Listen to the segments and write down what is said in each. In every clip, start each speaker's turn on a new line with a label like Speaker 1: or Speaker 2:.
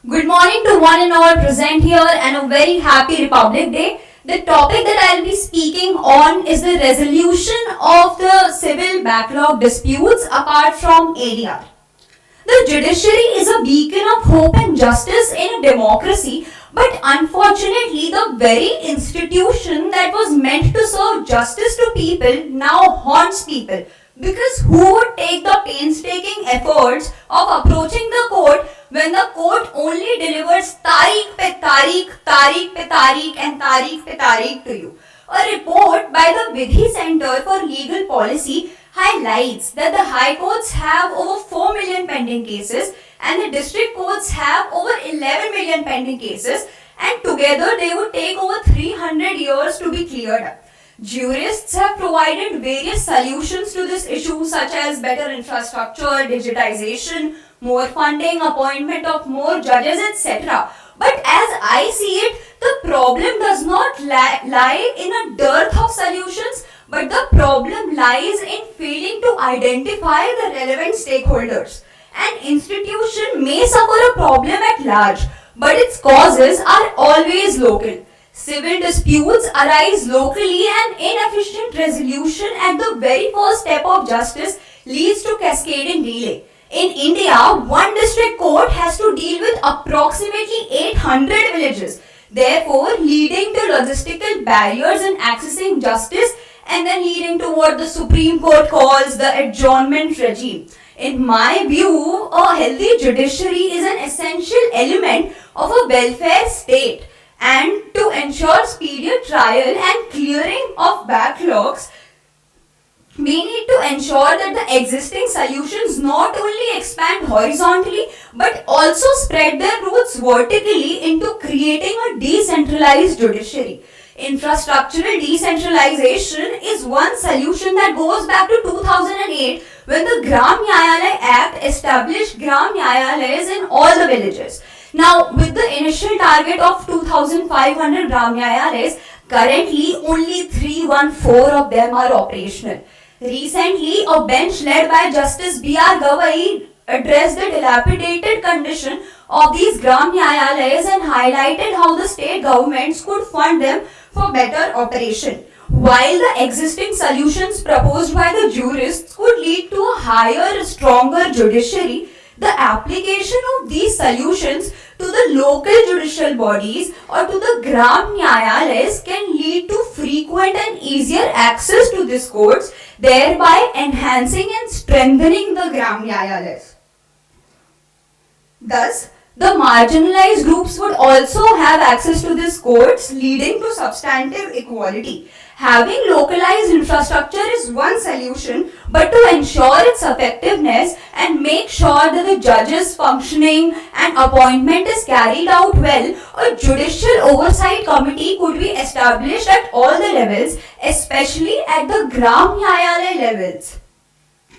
Speaker 1: Good morning to one and all present here and a very happy Republic Day. The topic that I will be speaking on is the resolution of the civil backlog disputes apart from ADR. The judiciary is a beacon of hope and justice in a democracy, but unfortunately, the very institution that was meant to serve justice to people now haunts people. Because who would take the painstaking efforts of approaching the court when the court only delivers tariq pe tariq, tariq pe tariq and tariq pe tariq to you? A report by the Vidhi Center for Legal Policy highlights that the high courts have over 4 million pending cases and the district courts have over 11 million pending cases, and together they would take over 300 years to be cleared up. Jurists have provided various solutions to this issue such as better infrastructure, digitization, more funding, appointment of more judges, etc. But as I see it, the problem does not lie in a dearth of solutions, but the problem lies in failing to identify the relevant stakeholders. An institution may suffer a problem at large, but its causes are always local. Civil disputes arise locally and inefficient resolution at the very first step of justice leads to cascading delay. In India, one district court has to deal with approximately 800 villages, therefore leading to logistical barriers in accessing justice and then leading to what the Supreme Court calls the adjournment regime. In my view, a healthy judiciary is an essential element of a welfare state. And to ensure speedier trial and clearing of backlogs, we need to ensure that the existing solutions not only expand horizontally but also spread their roots vertically into creating a decentralized judiciary. Infrastructural decentralization is one solution that goes back to 2008 when the Gram Nyayalaya Act established Gram Nyayalayas in all the villages. Now, with the initial target of 2,500 Gram Nyayalayas, currently only 314 of them are operational. Recently, a bench led by Justice B.R. Gavai addressed the dilapidated condition of these Gram Nyayalayas and highlighted how the state governments could fund them for better operation. While the existing solutions proposed by the jurists could lead to a higher, stronger judiciary, the application of these solutions to the local judicial bodies or to the Gram Nyayalayas can lead to frequent and easier access to these courts, thereby enhancing and strengthening the Gram Nyayalayas. Thus, the marginalized groups would also have access to these courts, leading to substantive equality. Having localized infrastructure is one solution, but to ensure its effectiveness and make sure that the judges' functioning and appointment is carried out well, a judicial oversight committee could be established at all the levels, especially at the Gram Nyayalaya levels.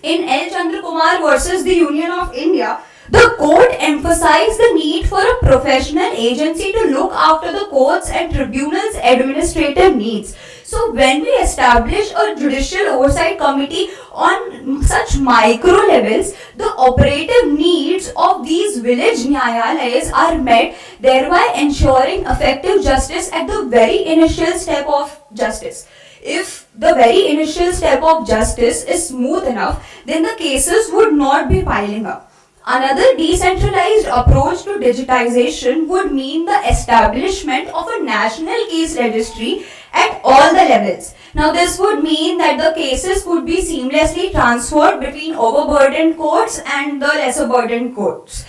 Speaker 1: In L. Chandrakumar versus the Union of India, the court emphasized the need for a professional agency to look after the courts and tribunals' administrative needs. So when we establish a judicial oversight committee on such micro levels, the operative needs of these village nyayalayas are met, thereby ensuring effective justice at the very initial step of justice. If the very initial step of justice is smooth enough, then the cases would not be piling up. Another decentralized approach to digitization would mean the establishment of a national case registry at all the levels. Now this would mean that the cases could be seamlessly transferred between overburdened courts and the lesser burdened courts.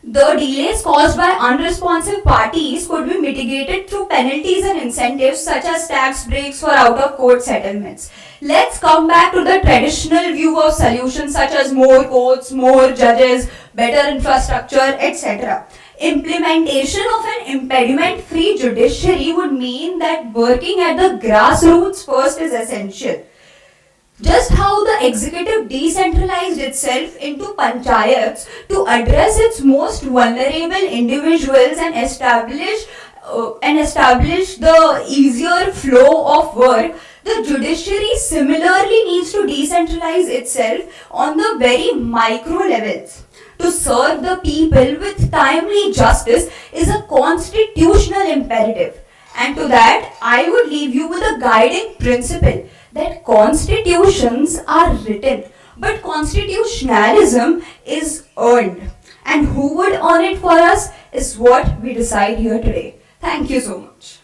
Speaker 1: The delays caused by unresponsive parties could be mitigated through penalties and incentives such as tax breaks for out-of-court settlements. Let's come back to the traditional view of solutions such as more courts, more judges, better infrastructure, etc. Implementation of an impediment-free judiciary would mean that working at the grassroots first is essential. Just how the executive decentralized itself into panchayats to address its most vulnerable individuals and establish the easier flow of work, the judiciary similarly needs to decentralize itself on the very micro levels. to serve the people with timely justice is a constitutional imperative. And to that, I would leave you with a guiding principle that constitutions are written, but constitutionalism is earned. And who would earn it for us is what we decide here today. Thank you so much.